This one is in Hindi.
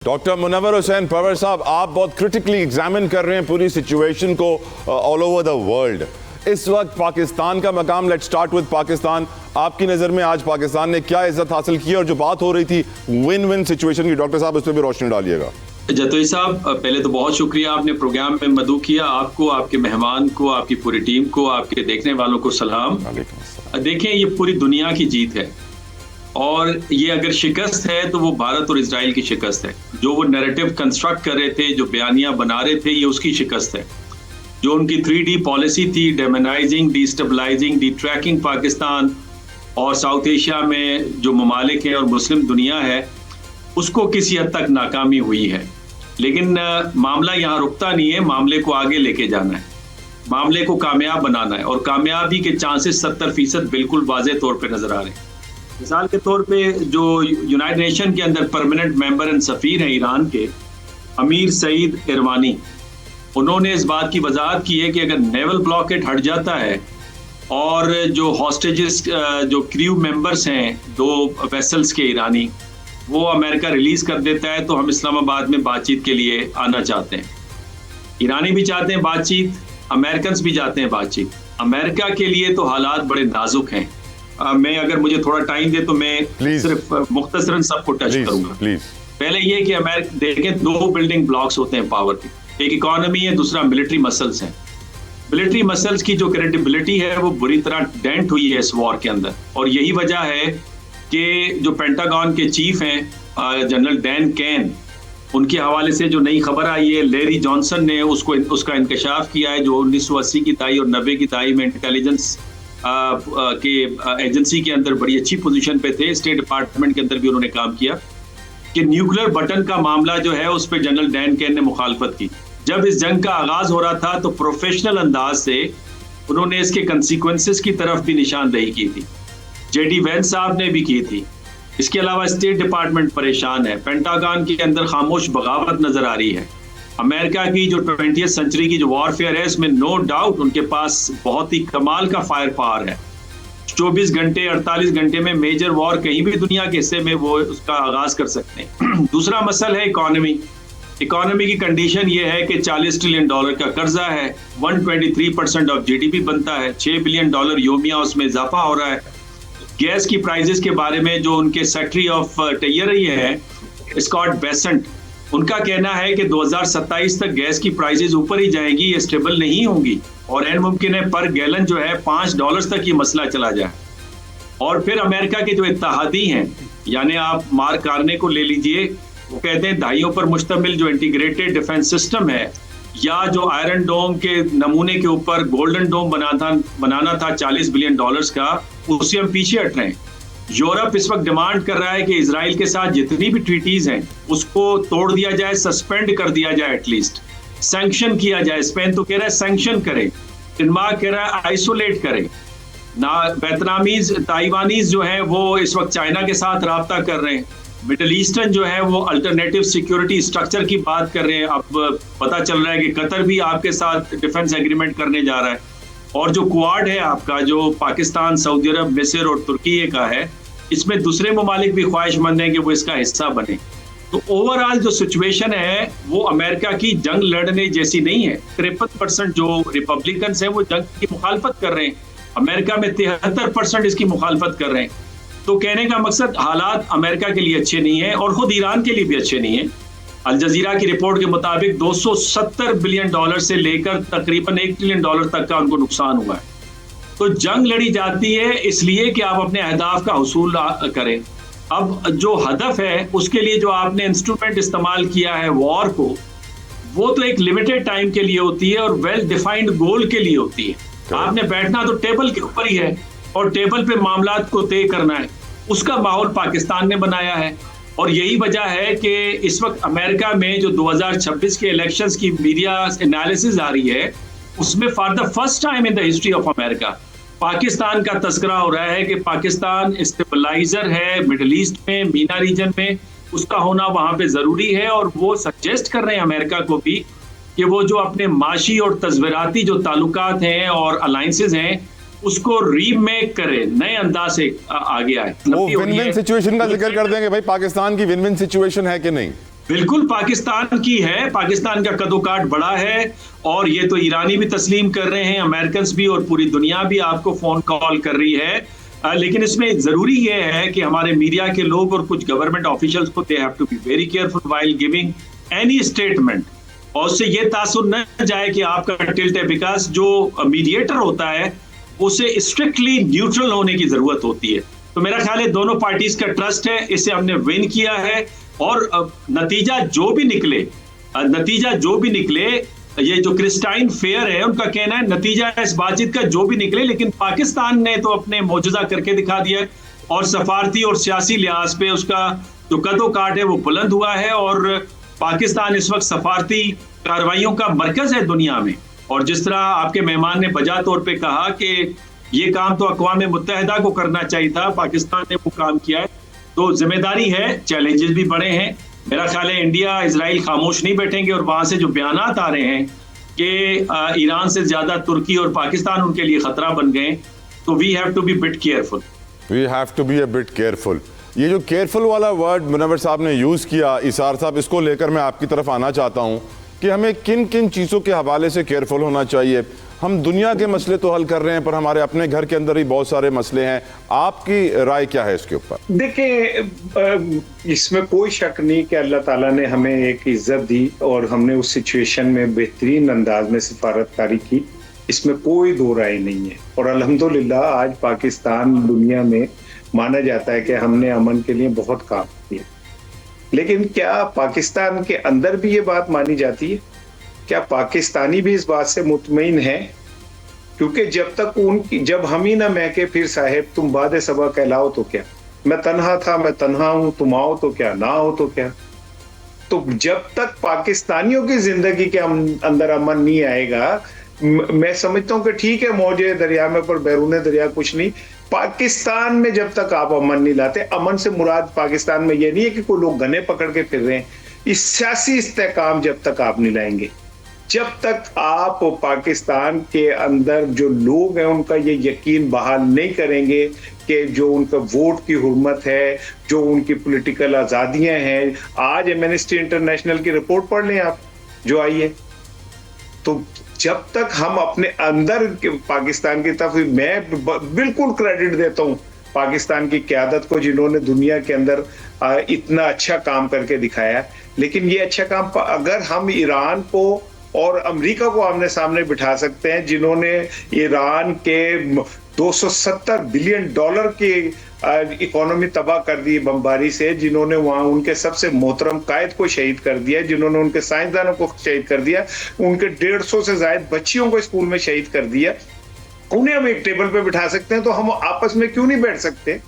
डॉक्टर मुनव्वर हुसैन परवर साहब, आप बहुत क्रिटिकली एग्जामिन कर रहे हैं पूरी सिचुएशन को ऑल ओवर द वर्ल्ड। इस वक्त पाकिस्तान का मकाम, लेट्स स्टार्ट विद पाकिस्तान। आपकी नज़र में आज पाकिस्तान ने क्या इज्जत हासिल की और जो बात हो रही थी विन विन सिचुएशन की, डॉक्टर साहब उस पर भी रोशनी डालिएगा। जतोई साहब, पहले तो बहुत शुक्रिया, आपने प्रोग्राम में मदऊ किया। आपको, आपके मेहमान को, आपकी पूरी टीम को, आपके देखने वालों को सलाम। देखें, ये पूरी दुनिया की जीत है और ये अगर शिकस्त है तो वो भारत और इजराइल की शिकस्त है। जो वो नैरेटिव कंस्ट्रक्ट कर रहे थे, जो बयानियां बना रहे थे, ये उसकी शिकस्त है। जो उनकी 3D पॉलिसी थी, डेमोनाइजिंग, डिस्टेबलाइजिंग, डिट्रैकिंग पाकिस्तान और साउथ एशिया में जो ममालिक हैं और मुस्लिम दुनिया है, उसको किसी हद तक नाकामी हुई है। लेकिन मामला यहाँ रुकता नहीं है, मामले को आगे लेके जाना है, मामले को कामयाब बनाना है और कामयाबी के चांसेस 70% बिल्कुल वाज़े तौर पर नजर आ रहे हैं। मिसाल के तौर पे जो यूनाइटेड नेशन के अंदर परमानेंट मेंबर एंड सफ़ीर हैं ईरान के, अमीर सईद इरवानी, उन्होंने इस बात की वजाहत की है कि अगर नेवल ब्लॉकेट हट जाता है और जो हॉस्टेजेस, जो क्रू मेंबर्स हैं 2 वेसल्स के ईरानी, वो अमेरिका रिलीज कर देता है तो हम इस्लामाबाद में बातचीत के लिए आना चाहते हैं। ईरानी भी चाहते हैं बातचीत, अमेरिकन भी चाहते हैं बातचीत। अमेरिका के लिए तो हालात बड़े नाजुक हैं। मैं, अगर मुझे थोड़ा टाइम दे तो मैं सिर्फ मुख्तसरन सबको टच करूंगा। पहले ये कि अमेरिका देखें, 2 बिल्डिंग ब्लॉक्स होते हैं पावर के, एक इकोनॉमी है, दूसरा मिलिट्री मसल्स है। मिलिट्री मसल्स की जो क्रेडिबिलिटी है वो बुरी तरह डेंट हुई है इस वॉर के अंदर और यही वजह है कि जो पेंटागन के चीफ हैं जनरल डैन कैन, उनके हवाले से जो नई खबर आई है, लेरी जॉनसन ने उसका इंकशाफ किया है, जो 1980 की दहाई और 90 की दहाई में इंटेलिजेंस के एजेंसी के अंदर बड़ी अच्छी पोजीशन पे थे, स्टेट डिपार्टमेंट के अंदर भी उन्होंने काम किया, कि न्यूक्लियर बटन का मामला जो है उस पर जनरल डैन कैन ने मुखालफत की। जब इस जंग का आगाज हो रहा था तो प्रोफेशनल अंदाज से उन्होंने इसके कंसिक्वेंसेस की तरफ भी निशानदेही की थी। जेडी वेंस साहब ने भी की थी। इसके अलावा स्टेट डिपार्टमेंट परेशान है, पेंटागन के अंदर खामोश बगावत नजर आ रही है। अमेरिका की जो 20वीं सेंचुरी की जो वॉरफेयर है, इसमें नो डाउट उनके पास बहुत ही कमाल का फायर पावर है। 24 घंटे 48 घंटे में मेजर वॉर कहीं भी दुनिया के हिस्से में वो उसका आगाज कर सकते हैं। दूसरा मसला है इकोनॉमी। इकोनॉमी की कंडीशन ये है कि $40 ट्रिलियन का कर्जा है, 123% ऑफ जीडीपी बनता है, $6 बिलियन योमिया उसमें इजाफा हो रहा है। गैस की प्राइजेस के बारे में जो उनके सेक्रेटरी ऑफ टेरियरी है स्कॉट बेसेंट, उनका कहना है कि 2027 तक गैस की प्राइसेस ऊपर ही जाएंगी, ये स्टेबल नहीं होंगी और एन मुमकिन है पर गैलन जो है $5 तक ये मसला चला जाए। और फिर अमेरिका के जो इत्तेहादी हैं, यानी आप मार्क कार्ने को ले लीजिए, वो कहते हैं दहाइयों पर मुश्तमिल जो इंटीग्रेटेड डिफेंस सिस्टम है या जो आयरन डोम के नमूने के ऊपर गोल्डन डोम बनाना था $40 बिलियन का, उससे हम पीछे हट रहे हैं। यूरोप इस वक्त डिमांड कर रहा है कि इजराइल के साथ जितनी भी ट्रीटीज हैं उसको तोड़ दिया जाए, सस्पेंड कर दिया जाए, एटलीस्ट सैंक्शन किया जाए। स्पेन तो कह रहा है सैंक्शन करें, डेनमार्क कह रहा है आइसोलेट करें ना। वियतनामीज, ताइवानीज जो हैं वो इस वक्त चाइना के साथ राब्ता कर रहे हैं। मिडल ईस्टर्न जो है वो अल्टरनेटिव सिक्योरिटी स्ट्रक्चर की बात कर रहे हैं। अब पता चल रहा है कि कतर भी आपके साथ डिफेंस एग्रीमेंट करने जा रहा है। और जो क्वाड है आपका, जो पाकिस्तान, सऊदी अरब, मिस्र और तुर्की का है, इसमें दूसरे ममालिक भी ख्वाहिशमंद हैं कि वो इसका हिस्सा बने। तो ओवरऑल जो सिचुएशन है वो अमेरिका की जंग लड़ने जैसी नहीं है। 53% जो रिपब्लिकन हैं वो जंग की मुखालफत कर रहे हैं, अमेरिका में 73% इसकी मुखालफत कर रहे हैं। तो कहने का मकसद, हालात अमेरिका के लिए अच्छे नहीं है और खुद ईरान के लिए भी अच्छे नहीं है। अल जजीरा की रिपोर्ट के मुताबिक $270 बिलियन से लेकर तकरीबन $1 ट्रिलियन तक का उनको नुकसान हुआ है। तो जंग लड़ी जाती है इसलिए कि आप अपने अहदाफ का हुसूल करें। अब जो हदफ है उसके लिए जो आपने इंस्ट्रूमेंट इस्तेमाल किया है वॉर को, वो तो एक लिमिटेड टाइम के लिए होती है और वेल डिफाइंड गोल के लिए होती है। आपने बैठना तो टेबल के ऊपर ही है और टेबल पे मामलात को तय करना है। उसका माहौल पाकिस्तान ने बनाया है और यही वजह है कि इस वक्त अमेरिका में जो 2026 के इलेक्शंस की मीडिया एनालिसिस आ रही है, उसमें for the first time in the history of America Pakistan का तस्करा हो रहा है कि पाकिस्तान स्टेबलाइजर है मिडिल ईस्ट में, मीना रीजन में, उसका होना वहां पे जरूरी है। और वो सजेस्ट कर रहे हैं अमेरिका को भी कि वो जो अपने माशी और तस्वीराती जो ताल्लुकात हैं और अलायंसेज हैं उसको रीमेक करे, नए अंदाज से आगे आए। वो विन विन सिचुएशन का जिक्र कर देंगे भाई, पाकिस्तान की विन विन सिचुएशन है कि नहीं? बिल्कुल पाकिस्तान की है, पाकिस्तान का कदोकाठ बड़ा है और ये तो ईरानी भी तस्लीम कर रहे हैं, अमेरिकन भी, और पूरी दुनिया भी आपको फोन कॉल कर रही है। लेकिन इसमें जरूरी ये है कि हमारे मीडिया के लोग और कुछ गवर्नमेंट ऑफिशियल्स को they have to be very careful while giving any statement, और उससे ये तासुर न जाए कि आपका टिल्ट है, बिकॉज जो मीडिएटर होता है उसे स्ट्रिक्टली न्यूट्रल होने की जरूरत होती है। तो मेरा ख्याल है दोनों पार्टीज का ट्रस्ट है, इसे हमने विन किया है, और नतीजा जो भी निकले, ये जो क्रिस्टाइन फेयर है उनका कहना है नतीजा इस बातचीत का जो भी निकले, लेकिन पाकिस्तान ने तो अपने मौजूदा करके दिखा दिया, और सफारती और सियासी लिहाज पे उसका जो कदोकाठ है वो बुलंद हुआ है, और पाकिस्तान इस वक्त सफारती कार्रवाइयों का मरकज है दुनिया में। और जिस तरह आपके मेहमान ने बजा तौर पे कहा कि ये काम तो अक़वाम मुत्तहिदा को करना चाहिए था, पाकिस्तान ने वो काम किया है, तो जिम्मेदारी है, चैलेंजेस भी बड़े हैं। मेरा ख्याल है इंडिया इजराइल खामोश नहीं बैठेंगे, और वहां से जो बयानात आ रहे हैं कि ईरान से ज्यादा तुर्की और पाकिस्तान उनके लिए खतरा बन गए, तो we have to be bit careful. We have to be a bit careful. ये जो केयरफुल वाला वर्ड मुनव्वर साहब ने यूज़ किया, इसार साहब, इसको लेकर मैं आपकी तरफ आना चाहता हूँ कि हमें किन किन चीज़ों के हवाले से केयरफुल होना चाहिए। हम दुनिया के मसले तो हल कर रहे हैं, पर हमारे अपने घर के अंदर ही बहुत सारे मसले हैं। आपकी राय क्या है इसके ऊपर? देखिए, इसमें कोई शक नहीं कि अल्लाह ताला ने हमें एक इज्जत दी और हमने उस सिचुएशन में बेहतरीन अंदाज में सिफारतकारी की, इसमें कोई दो राय नहीं है। और अल्हम्दुलिल्लाह आज पाकिस्तान दुनिया में माना जाता है कि हमने अमन के लिए बहुत काम किया। लेकिन क्या पाकिस्तान के अंदर भी ये बात मानी जाती है? क्या पाकिस्तानी भी इस बात से मुतमईन है? क्योंकि जब हम ही ना महके फिर साहेब तुम बादे सबा कहलाओ तो क्या, मैं तन्हा था मैं तन्हा हूं, तुम आओ तो क्या, ना आओ तो क्या। तो जब तक पाकिस्तानियों की जिंदगी के अंदर अमन नहीं आएगा, मैं समझता हूं कि ठीक है मौजे दरिया में पर बैरूने दरिया कुछ नहीं। पाकिस्तान में जब तक आप अमन नहीं लाते, अमन से मुराद पाकिस्तान में ये नहीं है कि कोई लोग गने पकड़ के फिर रहे हैं, इस सियासी इस्तेकाम जब तक आप नहीं लाएंगे, जब तक आप पाकिस्तान के अंदर जो लोग हैं उनका ये यकीन बहाल नहीं करेंगे कि जो उनका वोट की हुर्मत है, जो उनकी पॉलिटिकल आज़ादियां हैं। आज एमनेस्टी इंटरनेशनल की रिपोर्ट पढ़ लें आप जो आई है, तो जब तक हम अपने अंदर पाकिस्तान की तरफ, मैं बिल्कुल क्रेडिट देता हूं पाकिस्तान की क़यादत को जिन्होंने दुनिया के अंदर इतना अच्छा काम करके दिखाया। लेकिन ये अच्छा काम अगर हम ईरान को और अमेरिका को आमने सामने बिठा सकते हैं, जिन्होंने ईरान के 270 बिलियन डॉलर की इकोनॉमी तबाह कर दी बमबारी से, जिन्होंने वहां उनके सबसे मोहतरम कायद को शहीद कर दिया, जिन्होंने उनके साइंसदानों को शहीद कर दिया, उनके 150 से ज्यादा बच्चियों को स्कूल में शहीद कर दिया, उन्हें हम एक टेबल पे बिठा सकते हैं, तो हम आपस में क्यों नहीं बैठ सकते?